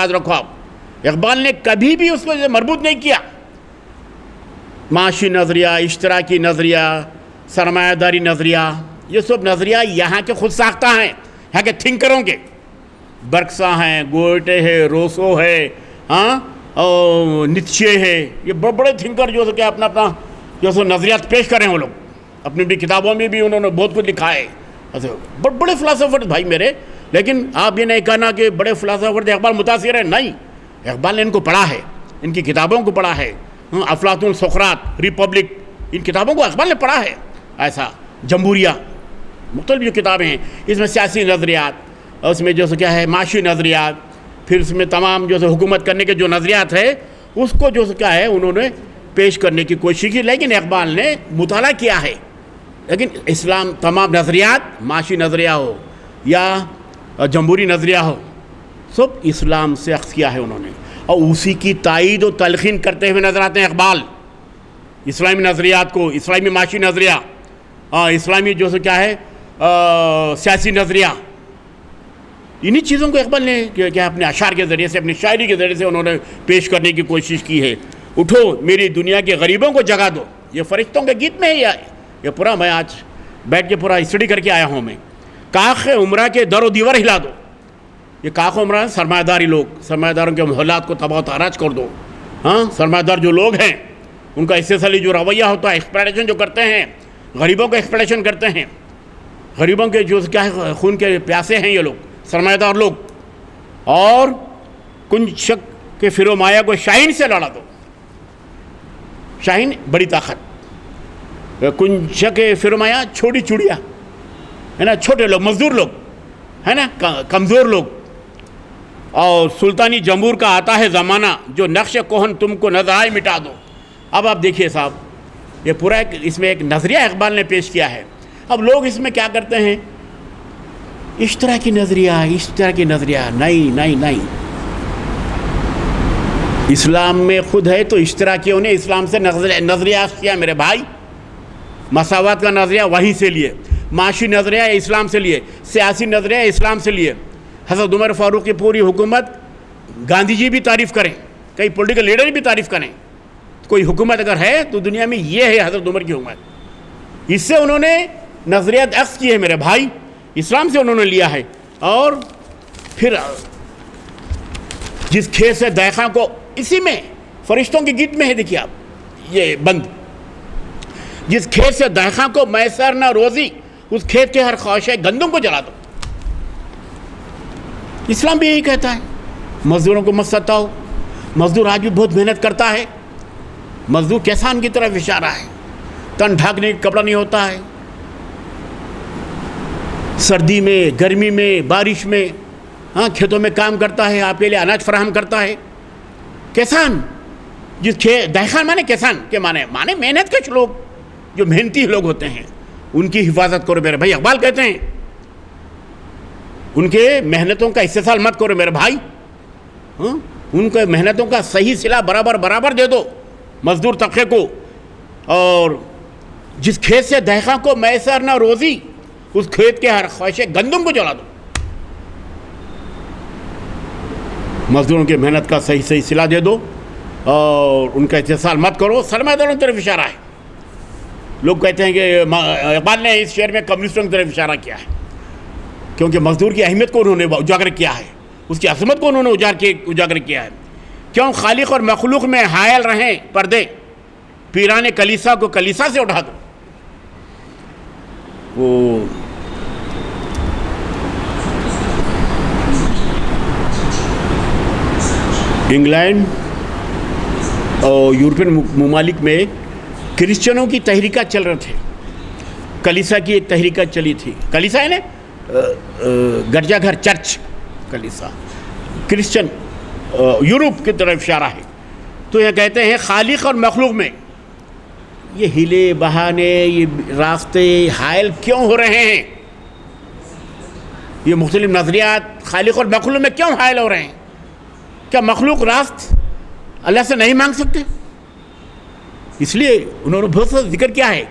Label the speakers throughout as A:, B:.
A: یاد رکھو آپ، اقبال نے کبھی بھی اس کو مربوط نہیں کیا. معاشی نظریہ، اشتراکی نظریہ، سرمایہ داری نظریہ، یہ سب نظریہ یہاں کے خود ساختہ ہیں، یہاں کے تھنکروں کے. برکسا ہیں، گوئٹے ہے، روسو ہے، اور نیتشے ہے، یہ بڑے بڑے تھنکر جو کہ اپنا جو سو نظریات پیش کریں. وہ لوگ اپنی بھی کتابوں میں بھی انہوں نے بہت کچھ لکھا ہے. بڑے بڑے فلاسفر بھائی میرے. لیکن آپ یہ نہیں کہنا کہ بڑے فلاسفر تھے اقبال متاثر ہے، نہیں. اقبال نے ان کو پڑھا ہے، ان کی کتابوں کو پڑھا ہے. افلاطون، سقراط، ریپبلک، ان کتابوں کو اقبال نے پڑھا ہے. ایسا جمہوریہ، مختلف جو کتابیں ہیں، اس میں سیاسی نظریات، اس میں جو سو کیا ہے معاشی نظریات، پھر اس میں تمام جو سو حکومت کرنے کے جو نظریات ہے اس کو جو سو کیا ہے انہوں نے پیش کرنے کی کوشش کی. لیکن اقبال نے مطالعہ کیا ہے. لیکن اسلام تمام نظریات، معاشی نظریہ ہو یا جمہوری نظریہ ہو، سب اسلام سے اخذ کیا ہے انہوں نے، اور اسی کی تائید و تلقین کرتے ہوئے نظر آتے ہیں اقبال. اسلامی نظریات کو، اسلامی معاشی نظریہ، اسلامی جو سو کیا ہے سیاسی نظریہ، انہی چیزوں کو اقبال نے کیا اپنے اشعار کے ذریعے سے، اپنی شاعری کے ذریعے سے انہوں نے پیش کرنے کی کوشش کی ہے. اٹھو میری دنیا کے غریبوں کو جگا دو، یہ فرشتوں کے گیت میں ہے. یہ پورا میں آج بیٹھ کے پورا اسٹڈی کر کے آیا ہوں. میں کاخ عمرہ کے در و دیوار ہلا دو. یہ کاخ عمرہ سرمایہ داری لوگ، سرمایہ داروں کے محلات کو تباہ و تاراج کر دو. سرمایہ دار جو لوگ ہیں ان کا استحصالی جو رویہ ہوتا ہے، ایکسپلائٹیشن جو کرتے ہیں، غریبوں کو ایکسپلائٹیشن کرتے ہیں، غریبوں کے جو کیا ہے خون کے پیاسے ہیں یہ لوگ سرمایہ دار لوگ. اور کنچک کے فرو مایا کو شاہین سے لڑا دو. شاہین بڑی طاقت، کنچک فرو مایا چھوٹی چوڑیا ہے نا، چھوٹے لوگ، مزدور لوگ ہے نا، کمزور لوگ. اور سلطانی جمہور کا آتا ہے زمانہ، جو نقش کوہن تم کو نظر آئے مٹا دو. اب آپ دیکھیے صاحب، یہ پورا اس میں ایک نظریہ اقبال نے پیش کیا ہے. اب لوگ اس میں کیا کرتے ہیں، اشتراکی نظریہ، اشتراکی نظریہ. نہیں نہیں نہیں، اسلام میں خود ہے تو اشتراکیوں نے اسلام سے نظریہ کیا میرے بھائی. مساوات کا نظریہ وہیں سے لیے، معاشی نظریہ اسلام سے لیے، سیاسی نظریہ اسلام سے لیے. حضرت عمر فاروق کی پوری حکومت گاندھی جی بھی تعریف کریں، کئی پولیٹیکل لیڈر بھی تعریف کریں. کوئی حکومت اگر ہے تو دنیا میں یہ ہے حضرت عمر کی حکومت. اس سے انہوں نے نظریات اخذ کی ہے میرے بھائی، اسلام سے انہوں نے لیا ہے. اور پھر جس کھیت سے دیکھا کو، اسی میں فرشتوں کے گیت میں ہے، دیکھیے آپ یہ بند، جس کھیت سے دیکھا کو میسر نہ روزی، اس کھیت کے ہر خواہش گندم کو جلا دو. اسلام بھی یہی کہتا ہے، مزدوروں کو مت ستاؤ. مزدور آج بھی بہت محنت کرتا ہے. مزدور کسان کی طرف اشارہ ہے. تن ڈھانکنے کا کپڑا نہیں ہوتا ہے، سردی میں، گرمی میں، بارش میں کھیتوں میں کام کرتا ہے، آپ کے لیے اناج فراہم کرتا ہے. کسان، جس دہقان مانے کسان کے مانے محنت کش لوگ، جو محنتی لوگ ہوتے ہیں، ان کی حفاظت کرو میرے بھائی. اقبال کہتے ہیں ان کے محنتوں کا استحصال مت کرو میرے بھائی. ان کے محنتوں کا صحیح صلہ برابر دے دو مزدور طبقے کو. اور جس کھیت سے دہقان کو میسر نہ روزی، اس کھیت کے ہر خواہش گندم کو جلا دو. مزدوروں کی محنت کا صحیح صلہ دے دو اور ان کا استحصال مت کرو. سرمایہ داروں کی طرف اشارہ ہے. لوگ کہتے ہیں کہ اقبال نے اس شعر میں کمیونسٹوں کی طرف اشارہ کیا ہے، کیونکہ مزدور کی اہمیت کو انہوں نے اجاگر کیا ہے، اس کی عظمت کو انہوں نے اجاگر کیا ہے. کیوں خالق اور مخلوق میں حائل رہیں پردے، پیران کلیسا کو کلیسا سے اٹھا دو. وہ انگلینڈ اور یورپین ممالک میں کرسچنوں کی تحریکات چل رہے تھے. کلیسا کی ایک تحریکات چلی تھی. کلیسا ہے نا گرجا گھر، چرچ. کلیسا کرسچن یورپ کی طرف اشارہ ہے. تو یہ کہتے ہیں خالق اور مخلوق میں یہ ہلے بہانے، یہ راستے حائل کیوں ہو رہے ہیں؟ یہ مختلف نظریات خالق اور مخلوق میں کیوں حائل ہو رہے ہیں؟ کیا مخلوق راست اللہ سے نہیں مانگ سکتے؟ اس لیے انہوں نے بہت سا ذکر کیا ہے.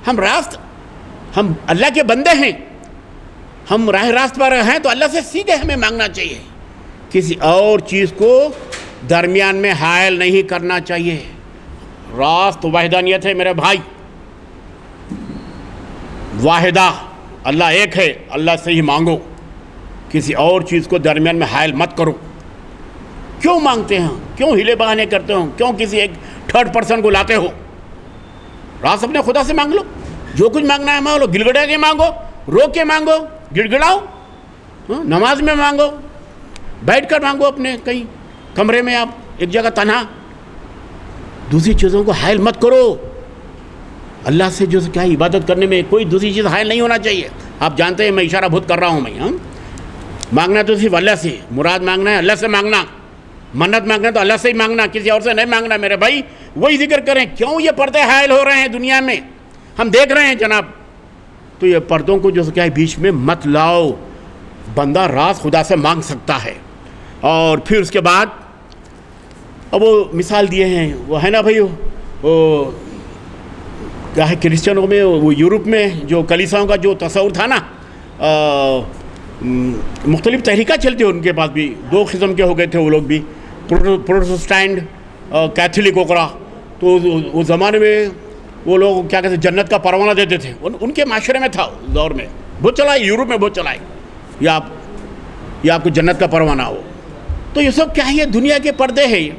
A: ہم اللہ کے بندے ہیں، ہم راہ راست پر ہیں تو اللہ سے سیدھے ہمیں مانگنا چاہیے. کسی اور چیز کو درمیان میں حائل نہیں کرنا چاہیے. راست وحدانیت ہے میرے بھائی, واحدہ, اللہ ایک ہے, اللہ سے ہی مانگو, کسی اور چیز کو درمیان میں حائل مت کرو. کیوں مانگتے ہیں, کیوں ہیلے بہانے کرتے ہو, کیوں کسی ایک تھرڈ پرسن کو لاتے ہو؟ راست اپنے خدا سے مانگ لو, جو کچھ مانگنا ہے مانگ لو, گڑ گڑا کے مانگو, رو کے مانگو, گڑ گڑاؤ, نماز میں مانگو, بیٹھ کر مانگو, اپنے کہیں کمرے میں آپ ایک جگہ تنہا. دوسری چیزوں کو حائل مت کرو. اللہ سے جو کیا عبادت کرنے میں کوئی دوسری چیز حائل نہیں ہونا چاہیے. آپ جانتے ہیں میں اشارہ بہت کر رہا ہوں میں. مانگنا تو صرف اللہ سے, مراد مانگنا ہے اللہ سے مانگنا, منت مانگنا تو اللہ سے ہی مانگنا, کسی اور سے نہیں مانگنا میرے بھائی. وہی ذکر کریں کیوں یہ پردے حائل ہو رہے ہیں دنیا میں, ہم دیکھ رہے ہیں جناب. تو یہ پردوں کو جو کیا ہے بیچ میں مت لاؤ. بندہ راز خدا سے مانگ سکتا ہے. اور پھر اس کے بعد اب وہ مثال دیے ہیں, وہ ہے نا بھائی, وہ کیا ہے کرسچنوں میں, وہ یورپ میں جو کلیساؤں کا جو تصور تھا نا, مختلف تحریکات چلتی ہیں ان کے پاس بھی. دو قسم کے ہو گئے تھے وہ لوگ بھی, پروٹسٹینٹ, کیتھولک وغیرہ. تو اس زمانے میں وہ لوگ کیا کہتے ہیں جنت کا پروانہ دیتے تھے. ان کے معاشرے میں تھا اس دور میں, بہت چلا ہے یورپ میں, بہت چلا ہے, یا آپ کو جنت کا پروانہ ہو. تو یہ سب کیا ہے, یہ دنیا کے پردے ہیں.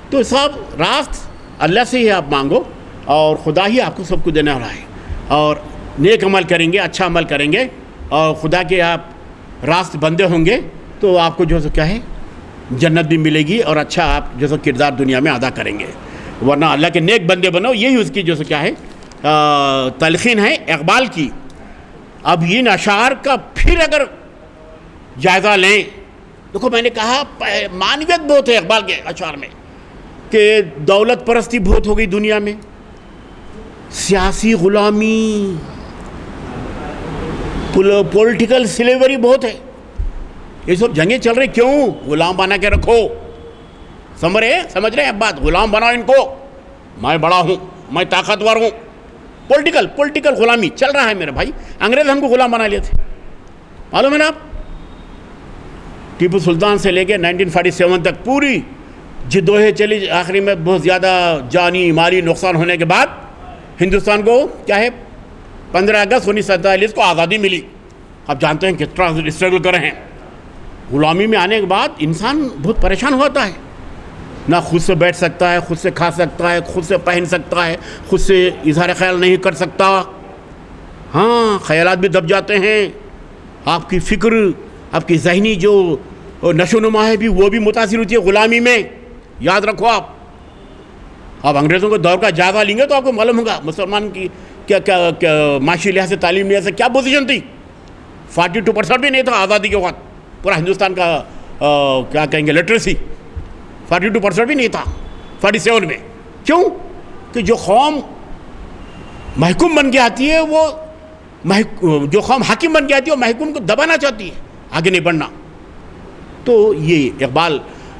A: تو سب راست اللہ سے ہی آپ مانگو, اور خدا ہی آپ کو سب کو دینے والا ہے. اور نیک عمل کریں گے, اچھا عمل کریں گے, اور خدا کے آپ راست بندے ہوں گے, تو آپ کو جو سو کیا ہے جنت بھی ملے گی, اور اچھا آپ جو سو کردار دنیا میں ادا کریں گے. ورنہ اللہ کے نیک بندے بنو, یہی اس کی جو سو کیا ہے تلقین ہے اقبال کی. اب ان اشعار کا پھر اگر جائزہ لیں, دیکھو میں نے کہا معنویت بہت ہے اقبال کے اشعار میں, کہ دولت پرستی بہت ہو گئی دنیا میں, سیاسی غلامی, پولیٹیکل سلیوری بہت ہے, یہ سب جنگیں چل رہی. کیوں؟ غلام بنا کے رکھو. سمجھ رہے ہیں بات, غلام بناؤ ان کو, میں بڑا ہوں, میں طاقتور ہوں. پولیٹیکل غلامی چل رہا ہے میرے بھائی. انگریز ہم کو غلام بنا لیے تھے, معلوم ہے نا آپ. ٹیپو سلطان سے لے کے 1947 تک پوری جدوجہد چلی, آخری میں بہت زیادہ جانی مالی نقصان ہونے کے بعد ہندوستان کو کیا ہے 15 اگست 1947 کو آزادی ملی. آپ جانتے ہیں کتنا اسٹرگل کر رہے ہیں. غلامی میں آنے کے بعد انسان بہت پریشان ہوتا ہے, نہ خود سے بیٹھ سکتا ہے, خود سے کھا سکتا ہے, خود سے پہن سکتا ہے, خود سے اظہار خیال نہیں کر سکتا. ہاں, خیالات بھی دب جاتے ہیں, آپ کی فکر, آپ کی ذہنی جو نشو و نما ہے بھی وہ بھی متاثر ہوتی ہے غلامی میں. یاد رکھو آپ انگریزوں کے دور کا جائزہ لیں گے تو آپ کو معلوم ہوگا مسلمان کی کیا معاشی لحاظ سے, تعلیم لحاظ سے کیا پوزیشن تھی. 42% بھی نہیں تھا آزادی کے وقت پورا ہندوستان کا, کیا کہیں گے, لٹریسی 42% بھی نہیں تھا 47 میں. کیوں؟ کہ جو قوم محکوم بن کے آتی ہے, وہ جو قوم حاکم بن کے آتی ہے وہ محکوم کو دبانا چاہتی ہے, آگے نہیں بڑھنا. تو یہ اقبال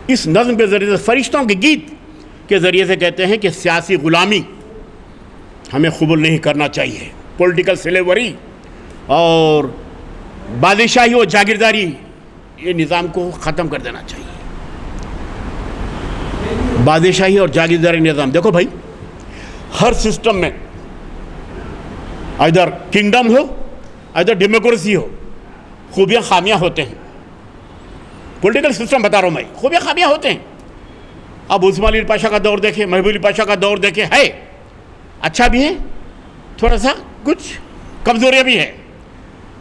A: اس نظم کے ذریعے سے, فرشتوں کے گیت کے ذریعے سے کہتے ہیں کہ سیاسی غلامی ہمیں قبول نہیں کرنا چاہیے. پولیٹیکل سلیوری اور بادشاہی و جاگیرداری, یہ نظام کو ختم کر دینا چاہیے. بادشاہی اور جاگیرداری نظام, دیکھو بھائی ہر سسٹم میں ادھر کنگڈم ہو ادھر ڈیموکریسی ہو, خوبیاں خامیاں ہوتے ہیں. پولیٹیکل سسٹم بتا رہا ہوں میں, خوبیاں خامیاں ہوتے ہیں. اب عثمان علی پاشا کا دور دیکھیں, محبوب علی پاشا کا دور دیکھیں, ہے اچھا بھی ہے, تھوڑا سا کچھ کمزوریاں بھی ہے.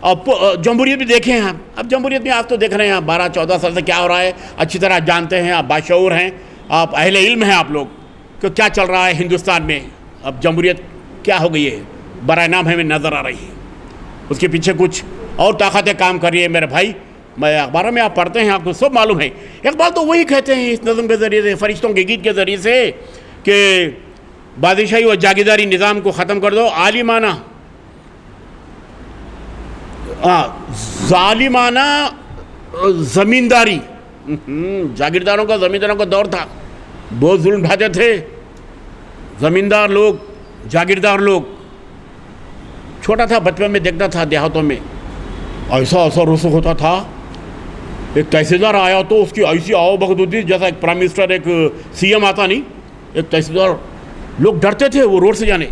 A: اور جمہوریت بھی دیکھیں آپ. اب جمہوریت میں آپ تو دیکھ رہے ہیں 12-14 سال سے کیا ہو رہا ہے, اچھی طرح جانتے ہیں, آپ باشعور ہیں, آپ اہل علم ہیں آپ لوگ, کہ کیا چل رہا ہے ہندوستان میں. اب جمہوریت کیا ہو گئی ہے, برائے نام ہمیں نظر آ رہی ہے. اس کے پیچھے کچھ اور طاقتیں کام کر رہی ہے میرے بھائی. میں اخباروں میں آپ پڑھتے ہیں, آپ کو سب معلوم ہے. اقبال تو وہی کہتے ہیں اس نظم کے ذریعے سے, فرشتوں کے گیت کے ذریعے سے, کہ بادشاہی اور جاگیرداری نظام کو ختم کر دو. عالمانہ ظالمانہ زمینداری, جاگیرداروں کا زمینداروں کا دور تھا, بہت ظلم ڈھاتے تھے زمیندار لوگ, جاگیردار لوگ. چھوٹا تھا بچپن میں دیکھتا تھا دیہاتوں میں, ایسا رسوخ ہوتا تھا ایک تحصیلدار آیا تو اس کی ایسی آؤ بھگت ہوتی جیسا ایک پرائم منسٹر ایک سی ایم آتا نہیں. ایک تحصیلدار, لوگ ڈرتے تھے وہ روڈ سے جانے.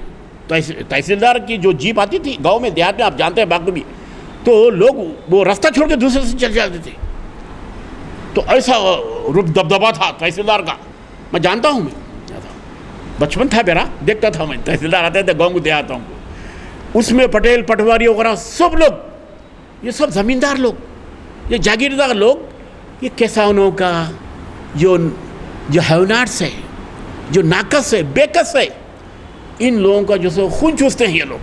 A: تحصیلدار کی جو جیپ آتی تھی گاؤں میں دیہات میں, آپ جانتے ہیں باغ بھی, تو لوگ وہ راستہ چھوڑ کے دوسرے سے چل جاتے تھے. تو ایسا دبدبا تھا تحصیلدار کا, میں جانتا ہوں, میں بچپن تھا میرا, دیکھتا تھا میں تحصیلدار آتے تھے گاؤں کو دیہاتوں کو, اس میں پٹیل پٹواری وغیرہ سب لوگ, یہ سب زمیندار لوگ, یہ جاگیردار لوگ, یہ کسانوں کا جو حیوانات ہے, جو ناقص ہے, بےکس ہے, ان لوگوں کا جو سو خون چوستے ہیں یہ لوگ.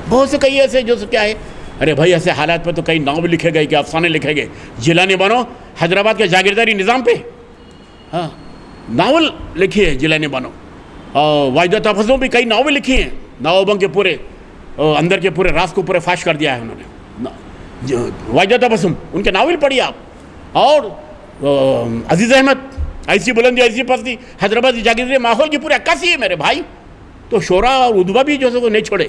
A: بہت سے کئی ایسے جو سو کیا ہے, ارے بھائی ایسے حالات پہ تو کئی ناول لکھے گئے کہ افسانے لکھے گئے. جیلانی بانو حیدرآباد کے جاگیرداری نظام پہ ہاں ناول لکھی ہے جیلانی بانو. اور واجدہ تبسم بھی کئی ناول لکھی ہیں. نوابوں کے پورے اندر کے پورے راز کو پورے فاش کر دیا ہے انہوں نے. واجدہ تبسم ان کے ناول پڑھیے آپ. اور عزیز احمد, ایسی بلندی ایسی پستی, حیدرآبادی جاگیرداری ماحول کی پوری عکاسی ہے میرے بھائی. تو شورا اور ادبا بھی جو ہے نہیں چھوڑے.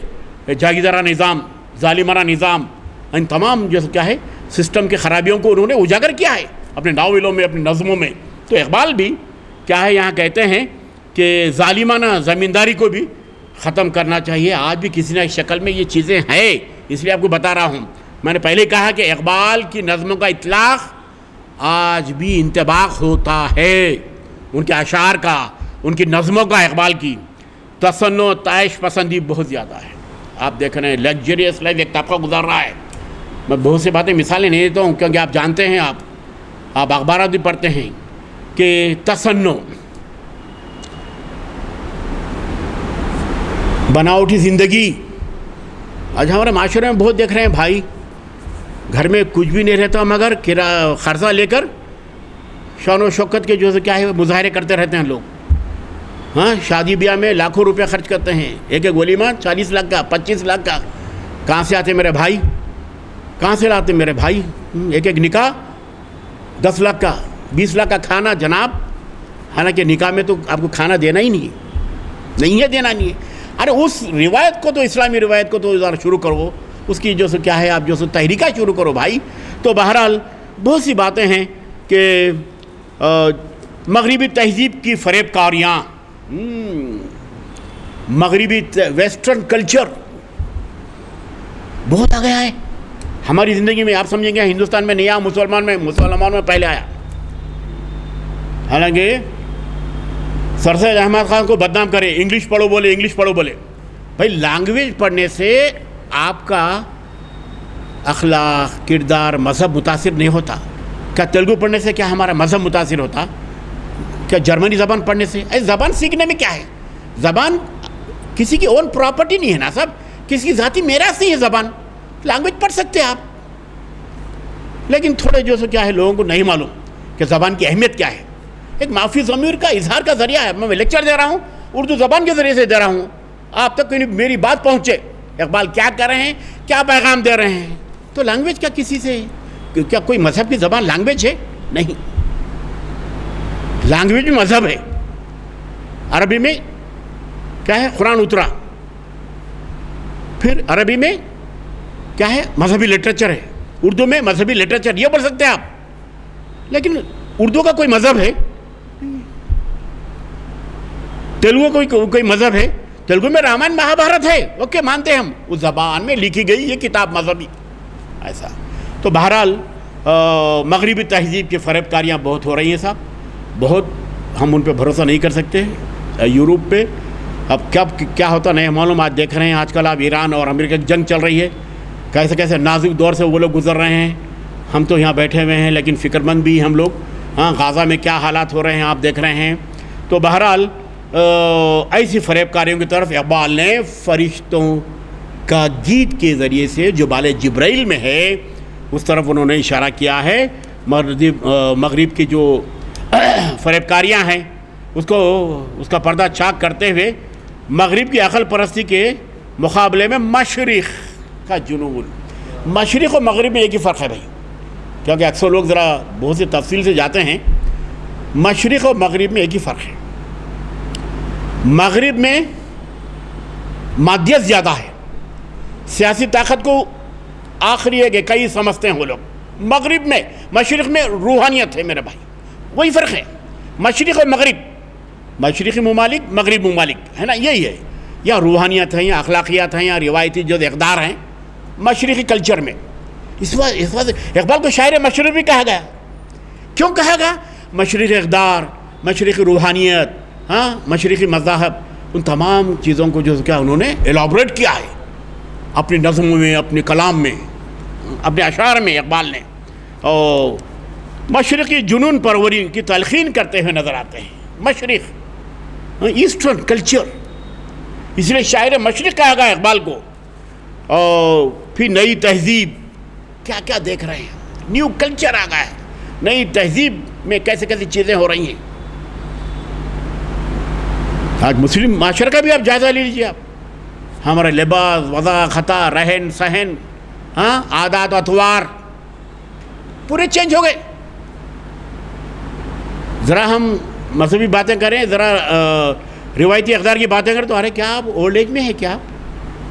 A: جاگیردارانہ نظام, ظالمانہ نظام, ان تمام جو کیا ہے سسٹم کی خرابیوں کو انہوں نے اجاگر کیا ہے اپنے ناولوں میں, اپنی نظموں میں. تو اقبال بھی کیا ہے یہاں کہتے ہیں کہ ظالمانہ زمینداری کو بھی ختم کرنا چاہیے. آج بھی کسی نہ شکل میں یہ چیزیں ہیں, اس لیے آپ کو بتا رہا ہوں. میں نے پہلے کہا کہ اقبال کی نظموں کا اطلاق آج بھی انطباق ہوتا ہے, ان کے اشعار کا, ان کی نظموں کا. اقبال کی تصنع تعیش پسندی بہت زیادہ ہے. آپ دیکھ رہے ہیں لگژریس لائف ایک طبقہ گزار رہا ہے. میں بہت سی باتیں مثالیں نہیں دیتا ہوں کیونکہ آپ جانتے ہیں, آپ اخبارات بھی پڑھتے ہیں کہ تصنع, بناوٹی زندگی آج ہمارے معاشرے میں بہت دیکھ رہے ہیں بھائی. گھر میں کچھ بھی نہیں رہتا مگر قرضہ لے کر شان و شوکت کے جو کیا ہے مظاہرے کرتے رہتے ہیں لوگ. ہاں شادی بیاہ میں لاکھوں روپے خرچ کرتے ہیں. ایک ولیمہ 40 لاکھ کا, 25 لاکھ کا. کہاں سے آتے میرے بھائی, کہاں سے لاتے میرے بھائی؟ ایک نکاح 10 لاکھ کا, 20 لاکھ کا کھانا جناب. حالانکہ نکاح میں تو آپ کو کھانا دینا ہی نہیں ہے دینا نہیں ہے. ارے اس روایت کو تو, اسلامی روایت کو تو ذرا شروع کرو, اس کی جو سو کیا ہے آپ جو سو تحریکہ شروع کرو بھائی. تو بہرحال بہت سی باتیں ہیں کہ مغربی تہذیب کی فریب کاریاں, مغربی ویسٹرن کلچر بہت آ گیا ہے ہماری زندگی میں. آپ سمجھیں گے ہندوستان میں نہیں آیا, مسلمانوں میں پہلے آیا. حالانکہ سر سید احمد خان کو بدنام کرے, انگلش پڑھو بولے, انگلش پڑھو بولے. بھائی لینگویج پڑھنے سے آپ کا اخلاق, کردار, مذہب متاثر نہیں ہوتا. کیا تیلگو پڑھنے سے کیا ہمارا مذہب متاثر ہوتا؟ کیا جرمنی زبان پڑھنے سے؟ زبان سیکھنے میں کیا ہے, زبان کسی کی اون پراپرٹی نہیں ہے نا صاحب, کسی کی ذاتی میراث نہیں ہے زبان. لینگویج پڑھ سکتے آپ, لیکن تھوڑے جو سو کیا ہے لوگوں کو نہیں معلوم کہ زبان کی اہمیت کیا ہے. ایک معافی ضمیر کا اظہار کا ذریعہ ہے. میں لیکچر دے رہا ہوں اردو زبان کے ذریعے سے دے رہا ہوں, آپ تک میری بات پہنچے. اقبال کیا کر رہے ہیں, کیا پیغام دے رہے ہیں. تو لینگویج کیا کسی سے, کیا کوئی مذہب کی زبان لینگویج ہے؟ نہیں, لینگویج بھی مذہب ہے. عربی میں کیا ہے, قرآن اترا. پھر عربی میں کیا ہے, مذہبی لٹریچر ہے. اردو میں مذہبی لٹریچر, یہ پڑھ سکتے ہیں آپ. لیکن اردو کا کوئی مذہب ہے؟ تیلگو کوئی مذہب ہے؟ تیلگو میں رامائن مہا بھارت ہے, اوکے مانتے ہیں ہم, اس زبان میں لکھی گئی یہ کتاب مذہبی ایسا. تو بہرحال مغربی تہذیب کی فریب کاریاں بہت ہو رہی ہیں صاحب, بہت. ہم ان پہ بھروسہ نہیں کر سکتے. یورپ پہ اب کب کیا ہوتا نہیں معلوم. آج دیکھ رہے ہیں آج کل آپ ایران اور امریکہ کی جنگ چل رہی ہے, کیسے کیسے نازک دور سے وہ لوگ گزر رہے ہیں. ہم تو یہاں بیٹھے ہوئے ہیں لیکن فکر مند بھی ہم لوگ. ہاں غازہ میں کیا حالات ہو رہے ہیں آپ دیکھ رہے ہیں. تو بہرحال ایسی فریب کاریوں کی طرف اقبال نے فرشتوں کا گیت کے ذریعے سے جو بال جبرائیل میں ہے اس طرف انہوں نے اشارہ کیا ہے. مغرب کی جو فریب کاریاں ہیں اس کا پردہ چاک کرتے ہوئے مغرب کی عقل پرستی کے مقابلے میں مشرق کا جنون. مشرق و مغرب میں ایک ہی فرق ہے بھائی, کیونکہ اکثر لوگ ذرا بہت سی تفصیل سے جاتے ہیں. مشرق و مغرب میں ایک ہی فرق ہے. مغرب میں مادیت زیادہ ہے, سیاسی طاقت کو آخری ایک اکائی سمجھتے ہیں وہ لوگ. مغرب میں، مشرق میں روحانیت ہے میرے بھائی، وہی فرق ہے مشرق اور مغرب، مشرقی ممالک مغرب ممالک ہے نا، یہی ہے، یا روحانیت ہیں یا اخلاقیات ہیں یا روایتی جو اقدار ہیں مشرقی کلچر میں۔ اس وقت اقبال کو شاعر مشرق بھی کہا گیا، کیوں کہا گیا؟ مشرقی اقدار، مشرقی روحانیت، ہاں مشرقی مذاہب، ان تمام چیزوں کو جو کیا انہوں نے ایلابریٹ کیا ہے اپنی نظموں میں، اپنے کلام میں، اپنے اشعار میں اقبال نے، اور مشرقی جنون پروری کی تلقین کرتے ہوئے نظر آتے ہیں۔ مشرق، ایسٹرن کلچر، اس لیے شاعر مشرق کہا گیا اقبال کو۔ اور پھر نئی تہذیب، کیا کیا دیکھ رہے ہیں، نیو کلچر آ گیا ہے، نئی تہذیب میں کیسے کیسی چیزیں ہو رہی ہیں۔ آج مسلم معاشرے کا بھی آپ جائزہ لے لیجیے، آپ ہمارے لباس، وضع خطا، رہن سہن، ہاں عادات و اطوار پورے چینج ہو گئے۔ ذرا ہم مذہبی باتیں کریں، ذرا روایتی اقدار کی باتیں کریں تو ارے کیا آپ اولڈ ایج میں ہیں، کیا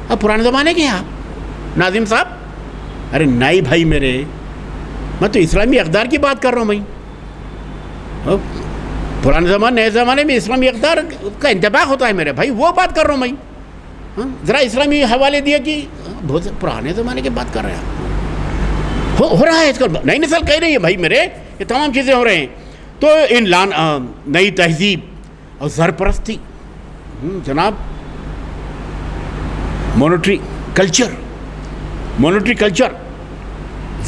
A: آپ پرانے زمانے کے ہیں آپ ناظم صاحب؟ ارے نہیں بھائی میرے، میں تو اسلامی اقدار کی بات کر رہا ہوں بھائی، پرانے زمانے نئے زمانے میں اسلامی اقدار کا انتباہ ہوتا ہے میرے بھائی، وہ بات کر رہا ہوں میں۔ ذرا اسلامی حوالے دیا کہ بہت پرانے زمانے کی بات کر رہے ہیں، ہو رہا ہے آج کل، نئی نسل کہہ رہی ہے بھائی میرے، یہ تمام چیزیں ہو رہے ہیں۔ تو ان نئی تہذیب اور زرپرستی، جناب مونیٹری کلچر،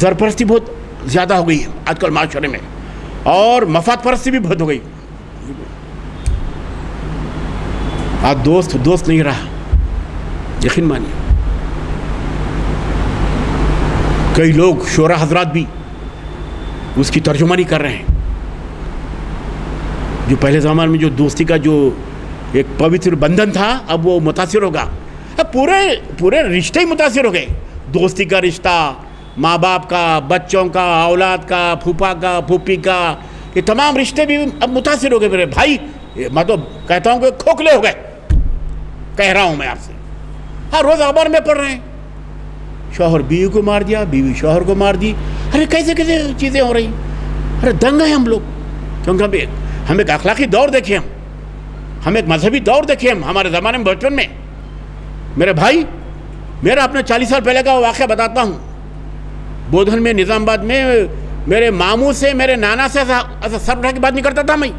A: زرپرستی بہت زیادہ ہو گئی ہے آج کل معاشرے میں، اور مفاد پرستی بھی بہت ہو گئی۔ آج دوست نہیں رہا، یقین مانیے۔ کئی لوگ شعراء حضرات بھی اس کی ترجمانی کر رہے ہیں، جو پہلے زمانے میں جو دوستی کا جو ایک پوتر بندھن تھا اب وہ متاثر ہوگا، اب پورے رشتے ہی متاثر ہو گئے، دوستی کا رشتہ، ماں باپ کا، بچوں کا، اولاد کا، پھوپھا کا، پھوپھی کا، یہ تمام رشتے بھی اب متاثر ہو گئے میرے بھائی۔ میں تو کہتا ہوں کہ کھوکھلے ہو گئے، کہہ رہا ہوں میں آپ سے، ہر روز اخبار میں پڑھ رہے ہیں، شوہر بیوی کو مار دیا، بیوی شوہر کو مار دی، ارے کیسے چیزیں ہو رہی ہیں، ارے دنگ ہیں ہم لوگ، کیونکہ ہم ایک اخلاقی دور دیکھیں، ہم ایک مذہبی دور دیکھیں، ہمارے زمانے میں بچپن میں میرے بھائی، میرا اپنے 40 سال پہلے کا واقعہ بتاتا ہوں۔ بودھن میں، نظام آباد میں، میرے ماموں سے، میرے نانا سے ایسا سر اٹھا کے بات نہیں کرتا تھا، میں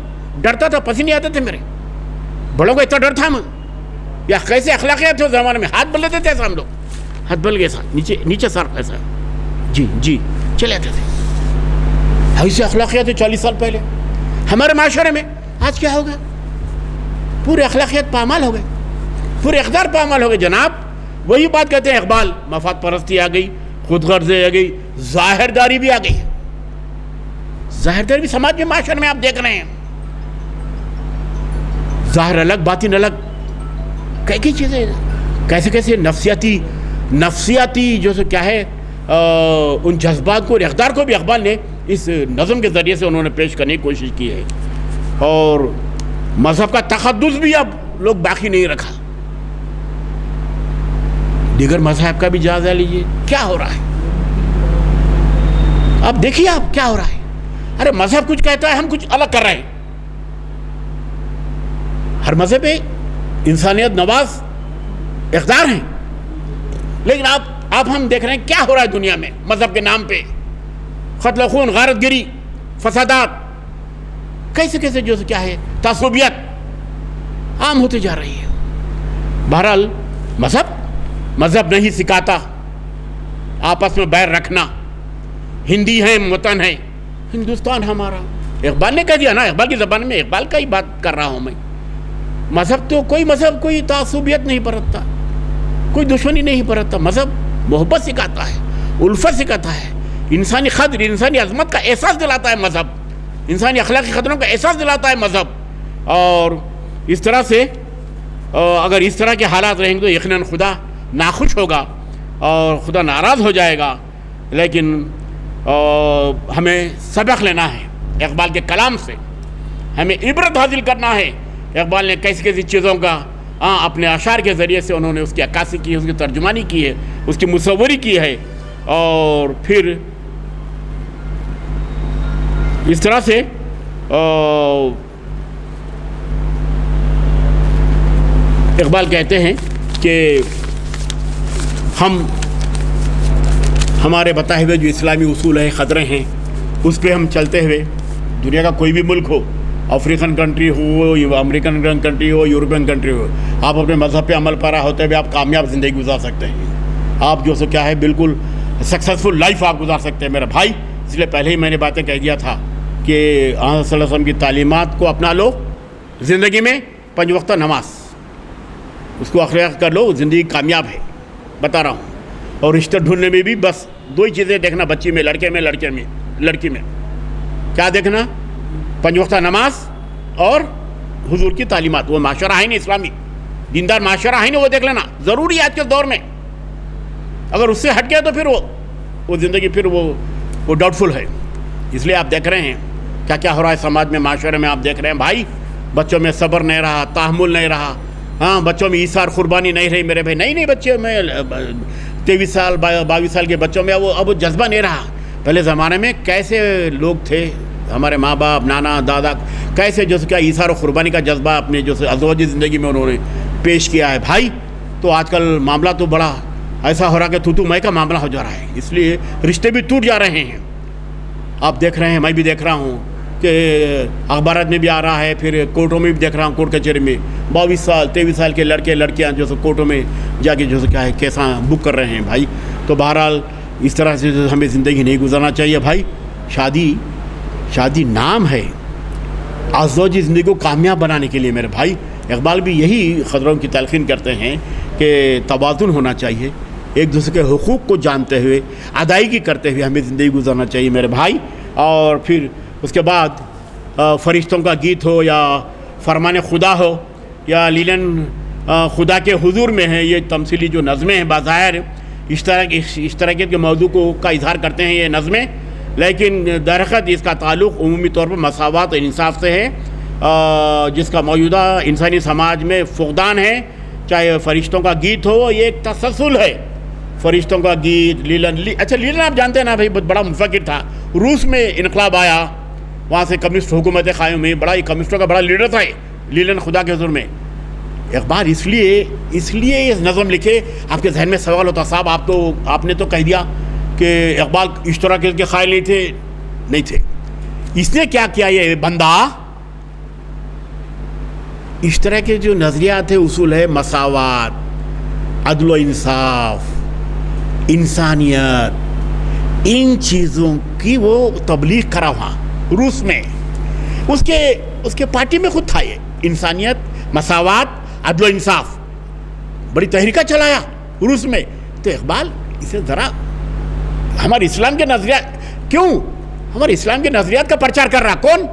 A: ڈرتا تھا، پسینے آتے تھے میرے، بڑوں کو اتنا ڈر تھا میں، یا کیسے اخلاقیات تھے اس زمانے میں، ہاتھ بل لیتے تھے ایسا، ہم لوگ ہاتھ بل گئے ایسا، نیچے سر ایسا، جی چلے آتے تھے، ایسے اخلاقیات تھے 40 سال پہلے ہمارے معاشرے میں۔ آج کیا ہو گیا؟ پورے اخلاقیات پامال ہو گئے، پورے اقدار پامال ہو گئے جناب۔ وہی بات کہتے ہیں اقبال، مفاد پرستی آ گئی، خود غرضی آ گئی، ظاہر داری بھی آ گئی، ظاہر داری بھی سماج میں، معاشرے میں آپ دیکھ رہے ہیں، ظاہر الگ باطن الگ، کئی چیزیں، کیسے نفسیاتی جو کیا ہے ان جذبات کو اور اقدار کو بھی اقبال نے اس نظم کے ذریعے سے انہوں نے پیش کرنے کی کوشش کی ہے۔ اور مذہب کا تقدس بھی اب لوگ باقی نہیں رکھا، دیگر مذہب کا بھی جائزہ لیجیے، کیا ہو رہا ہے، اب دیکھیے آپ کیا ہو رہا ہے۔ ارے مذہب کچھ کہتا ہے، ہم کچھ الگ کر رہے ہیں۔ ہر مذہب میں انسانیت نواز اقدار ہیں، لیکن آپ ہم دیکھ رہے ہیں کیا ہو رہا ہے دنیا میں مذہب کے نام پہ، قتل و خون، غارت گری، فسادات، کیسے جو کیا ہے تعصبیت عام ہوتے جا رہی ہے۔ بہرحال مذہب نہیں سکھاتا آپس میں بیر رکھنا، ہندی ہیں، وطن ہے، ہندوستان ہمارا، اقبال نے کہہ دیا نا، اقبال کی زبان میں، اقبال کا ہی بات کر رہا ہوں میں۔ مذہب کوئی تعصبیت نہیں برتتا، کوئی دشمنی نہیں برتتا، مذہب محبت سکھاتا ہے، الفت سکھاتا ہے، انسانی قدر، انسانی عظمت کا احساس دلاتا ہے مذہب، انسانی اخلاقی خطروں کا احساس دلاتا ہے مذہب۔ اور اس طرح سے اگر اس طرح کے حالات رہیں گے تو یقیناً خدا ناخوش ہوگا اور خدا ناراض ہو جائے گا۔ لیکن ہمیں سبق لینا ہے اقبال کے کلام سے، ہمیں عبرت حاصل کرنا ہے۔ اقبال نے کیسی چیزوں کا اپنے اشعار کے ذریعے سے انہوں نے اس کی عکاسی کی ہے، اس کی ترجمانی کی ہے، اس کی مصوری کی ہے، اور پھر اس طرح سے اقبال کہتے ہیں کہ ہمارے بتائے ہوئے جو اسلامی اصول ہے، خطرے ہیں، اس پہ ہم چلتے ہوئے دنیا کا کوئی بھی ملک ہو، افریقن کنٹری ہو، امریکن کنٹری ہو، یورپین کنٹری ہو، آپ اپنے مذہب پہ عمل پیرا ہوتے ہوئے آپ کامیاب زندگی گزار سکتے ہیں. آپ جو سو کیا ہے بالکل سکسیزفل لائف آپ گزار سکتے ہیں میرے بھائی. اس لیے پہلے ہی میں نے باتیں کہہ دیا تھا کہ آن صلی اللہ علیہ وسلم کی تعلیمات کو اپنا لو زندگی میں. 5 وقتہ نماز اس کو اخلاق کر لو، زندگی کامیاب ہے، بتا رہا ہوں. اور رشتہ ڈھونڈنے میں بھی بس 2 ہی چیزیں دیکھنا، بچی میں، لڑکے میں، لڑکی میں. کیا دیکھنا؟ 5 وقتہ نماز اور حضور کی تعلیمات. وہ معاشرہ ہے نا اسلامی، دیندار معاشرہ ہے نا، وہ دیکھ لینا ضروری ہے آج کے دور میں. اگر اس سے ہٹ گیا تو پھر وہ زندگی پھر وہ ڈاؤٹ فل ہے. اس لیے آپ دیکھ رہے ہیں کیا کیا ہو رہا ہے سماج میں، معاشرے میں. آپ دیکھ رہے ہیں بھائی، بچوں میں صبر نہیں رہا، تحمل نہیں رہا. ہاں، بچوں میں ایثار قربانی نہیں رہی میرے بھائی. نہیں بچے میں 23 سال 22 سال کے بچوں میں اب وہ جذبہ نہیں رہا. پہلے زمانے میں کیسے لوگ تھے، ہمارے ماں باپ، نانا دادا، کیسے جو کیا ایثار و قربانی کا جذبہ اپنے جو ازواجی زندگی میں انہوں نے پیش کیا ہے بھائی. تو آج کل معاملہ تو بڑا ایسا ہو رہا کہ تو میں کا معاملہ ہو جا رہا ہے. اس لیے رشتے بھی ٹوٹ جا رہے ہیں. آپ دیکھ رہے ہیں، میں بھی دیکھ رہا ہوں کہ اخبارات میں بھی آ رہا ہے، پھر کورٹوں میں بھی دیکھ رہا ہوں، کورٹ کچہری میں 22 سال 23 سال کے لڑکے لڑکیاں جو کورٹوں میں جا کے جو کیا ہے کیسا بک کر رہے ہیں بھائی. تو بہرحال اس طرح سے ہمیں زندگی نہیں گزارنا چاہیے بھائی. شادی نام ہے ازواجی زندگی کو کامیاب بنانے کے لیے میرے بھائی. اقبال بھی یہی خطروں کی تلقین کرتے ہیں کہ توازن ہونا چاہیے، ایک دوسرے کے حقوق کو جانتے ہوئے، ادائیگی کرتے ہوئے ہمیں زندگی گزارنا چاہیے میرے بھائی. اور پھر اس کے بعد فرشتوں کا گیت ہو یا فرمان خدا ہو یا لیلن خدا کے حضور میں ہے، یہ تمثیلی جو نظمیں ہیں بظاہر اشتراکیت کے موضوع کا اظہار کرتے ہیں یہ نظمیں، لیکن درحقیقت اس کا تعلق عمومی طور پر مساوات اور انصاف سے ہے، جس کا موجودہ انسانی سماج میں فقدان ہے. چاہے فرشتوں کا گیت ہو، یہ ایک تسلسل ہے. فرشتوں کا گیت، لیلن آپ جانتے ہیں نا بھائی، بہت بڑا مفکر تھا. روس میں انقلاب آیا، وہاں سے کمیونسٹ حکومتیں قائم ہوئی، کمیونسٹوں کا بڑا لیڈر تھا لیلن خدا کے حضور میں. اقبال اس لیے یہ نظم لکھے. آپ کے ذہن میں سوال ہوتا صاحب آپ نے تو کہہ دیا کہ اقبال اشتراکیت کے قائل نہیں تھے. اس نے کیا کیا یہ بندہ؟ اشتراکیت جو نظریات ہے، اصول ہے مساوات، عدل و انصاف، انسانیت، ان چیزوں کی وہ تبلیغ کرا وہاں روس میں. اس کے پارٹی میں خود تھا یہ انسانیت، مساوات، عدل و انصاف، بڑی تحریکہ چلایا روس میں. تو اقبال اسے ذرا ہمارے اسلام کے نظریات، کیوں ہمارے اسلام کے نظریات کا پرچار کر رہا کون؟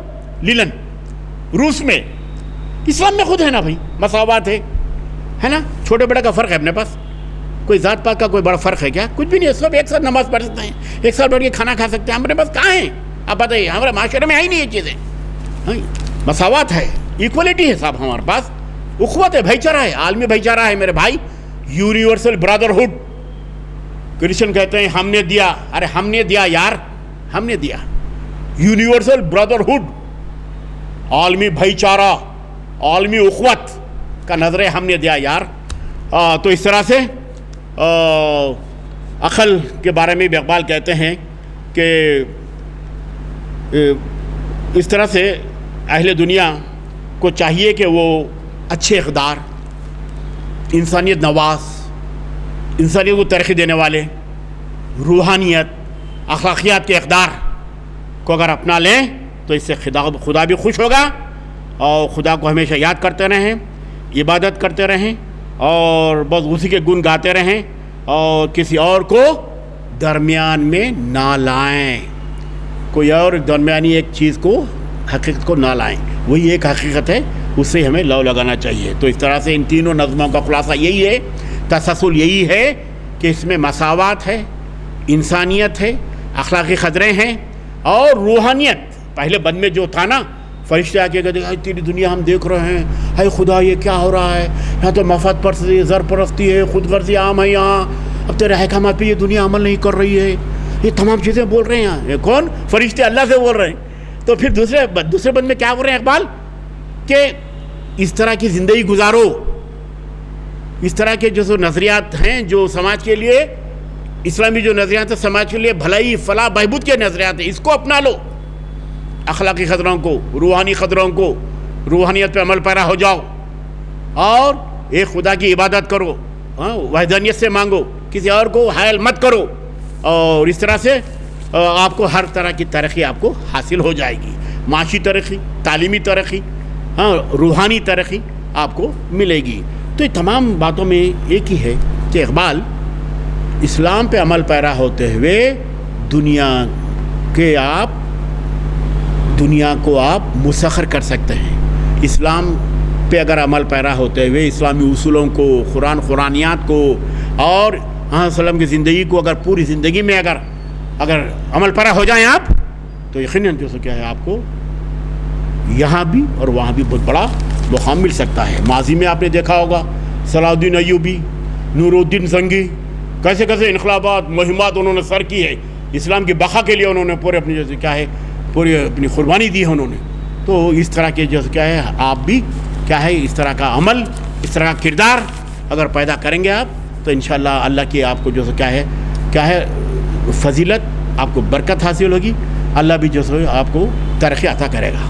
A: لیلن. روس میں اسلام میں خود ہے نا بھائی، مساوات ہے نا، چھوٹے بڑے کا فرق ہے اپنے پاس. کوئی ذات پات کا کوئی بڑا فرق ہے کیا؟ کچھ بھی نہیں ہے. سب ایک ساتھ نماز پڑھ سکتے ہیں، ایک ساتھ بیٹھ کے کھانا کھا سکتے ہیں. ہمارے پاس کہاں ہیں؟ آپ بتائیے، ہمارے معاشرے میں ہے ہی نہیں یہ چیزیں. مساوات ہے، ایکولیٹی ہے صاحب ہمارے پاس، اخوت ہے، بھائی چارہ ہے، عالمی بھائی چارہ ہے میرے بھائی. یونیورسل برادرہڈ، کرسچن کہتے ہیں ہم نے دیا. ارے ہم نے دیا یار، ہم نے دیا. یونیورسل برادرہڈ، عالمی بھائی چارہ، عالمی اخوت کا نظر ہم نے دیا یار. تو اس طرح سے عقل کے بارے میں بھی اقبال کہتے ہیں کہ اس طرح سے اہل دنیا کو چاہیے کہ وہ اچھے اقدار، انسانیت نواز، انسانیت کو ترقی دینے والے، روحانیت، اخلاقیات کے اقدار کو اگر اپنا لیں تو اس سے خدا بھی خوش ہوگا، اور خدا کو ہمیشہ یاد کرتے رہیں، عبادت کرتے رہیں، اور بس اسی کے گن گاتے رہیں، اور کسی اور کو درمیان میں نہ لائیں. کوئی اور درمیانی ایک چیز کو، حقیقت کو نہ لائیں. وہی ایک حقیقت ہے، اس سے ہمیں لو لگانا چاہیے. تو اس طرح سے ان تینوں نظموں کا خلاصہ یہی ہے، تسلسل یہی ہے کہ اس میں مساوات ہے، انسانیت ہے، اخلاقی خطرے ہیں اور روحانیت. پہلے بند میں جو تھا نا، فرشتے آ کے کہتے ہیں تیری دنیا ہم دیکھ رہے ہیں، ہے خدا یہ کیا ہو رہا ہے یہاں؟ تو مفاد پرستی، زر پرستی ہے، خود غرضی عام ہے یہاں، اب تیرے احکامات پہ یہ دنیا عمل نہیں کر رہی ہے. یہ تمام چیزیں بول رہے ہیں یہاں. یہ کون؟ فرشتے اللہ سے بول رہے ہیں. تو پھر دوسرے بند میں کیا بول رہے ہیں اقبال کہ اس طرح کی زندگی گزارو، اس طرح کے جو نظریات ہیں جو سماج کے لیے، اسلامی جو نظریات ہیں سماج کے لیے بھلائی فلاح بہبود کے نظریات ہیں، اس کو اپنا لو، اخلاقی خطروں کو، روحانی خطروں کو، روحانیت پہ عمل پیرا ہو جاؤ اور ایک خدا کی عبادت کرو، وحدانیت سے مانگو، کسی اور کو حائل مت کرو، اور اس طرح سے آپ کو ہر طرح کی ترقی آپ کو حاصل ہو جائے گی، معاشی ترقی، تعلیمی ترقی، روحانی ترقی آپ کو ملے گی۔ تو یہ تمام باتوں میں ایک ہی ہے کہ اقبال اسلام پہ عمل پیرا ہوتے ہوئے دنیا کو آپ مسخر کر سکتے ہیں۔ اسلام پہ اگر عمل پیرا ہوتے ہوئے اسلامی اصولوں کو، قرآنیات کو اور وسلم کی زندگی کو اگر پوری زندگی میں اگر عمل پیرا ہو جائیں آپ، تو یقیناً جو سو کیا ہے آپ کو یہاں بھی اور وہاں بھی بہت بڑا مقام مل سکتا ہے۔ ماضی میں آپ نے دیکھا ہوگا صلاح الدین ایوبی، نور الدین زنگی، کیسے انقلابات، مہمات انہوں نے سر کی ہے، اسلام کی بقا کے لیے انہوں نے پوری اپنی قربانی دی ہے انہوں نے۔ تو اس طرح کے جو کیا ہے آپ بھی کیا ہے اس طرح کا عمل، اس طرح کا کردار اگر پیدا کریں گے آپ، تو انشاءاللہ اللہ کی آپ کو جو کیا ہے فضیلت، آپ کو برکت حاصل ہوگی، اللہ بھی جو آپ کو ترقی عطا کرے گا۔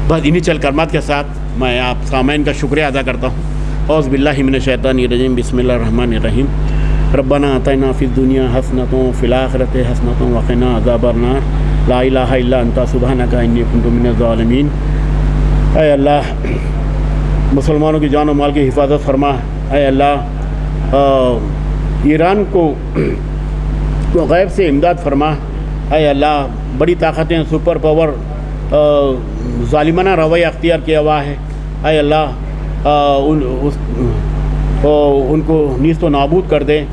A: بس انہی چل کلمات کے ساتھ میں آپ سامعین کا شکریہ ادا کرتا ہوں۔ اعوذ باللہ من الشیطان الرجیم، بسم اللہ الرحمن الرحیم۔ ربنا آتنا فی الدنیا حسنۃ وفی الآخرۃ حسنۃ وقنا عذاب النار، لا الہ الا انت سبحانک انی کنت من الظالمین۔ اے اللہ مسلمانوں کی جان و مال کی حفاظت فرما، اے اللہ ایران کو غیب سے امداد فرما، اے اللہ بڑی طاقتیں سپر پاور ظالمانہ رویہ اختیار کیا ہوا ہے، اے اللہ ان کو نیست و نابود کر دے،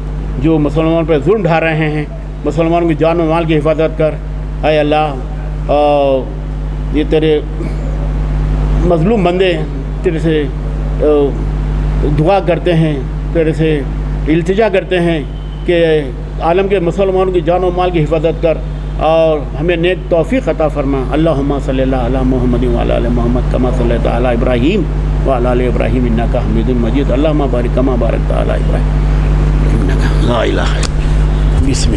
A: جو مسلمانوں پہ ظلم ڈھا رہے ہیں، مسلمانوں کی جان و مال کی حفاظت کر، اے اللہ یہ تیرے مظلوم بندے تیرے سے دعا کرتے ہیں، تیرے سے التجا کرتے ہیں کہ عالم کے مسلمانوں کی جان و مال کی حفاظت کر اور ہمیں نیک توفیق عطا فرما۔ اللہم صلی اللہ علی محمد وعلی آل محمد کما صلیت علی ابراہیم وعلی آل ابراہیم انک حمید مجید، اللہم بارک کما بارکت علی ابراہیم انک لا الہ الا انت بسم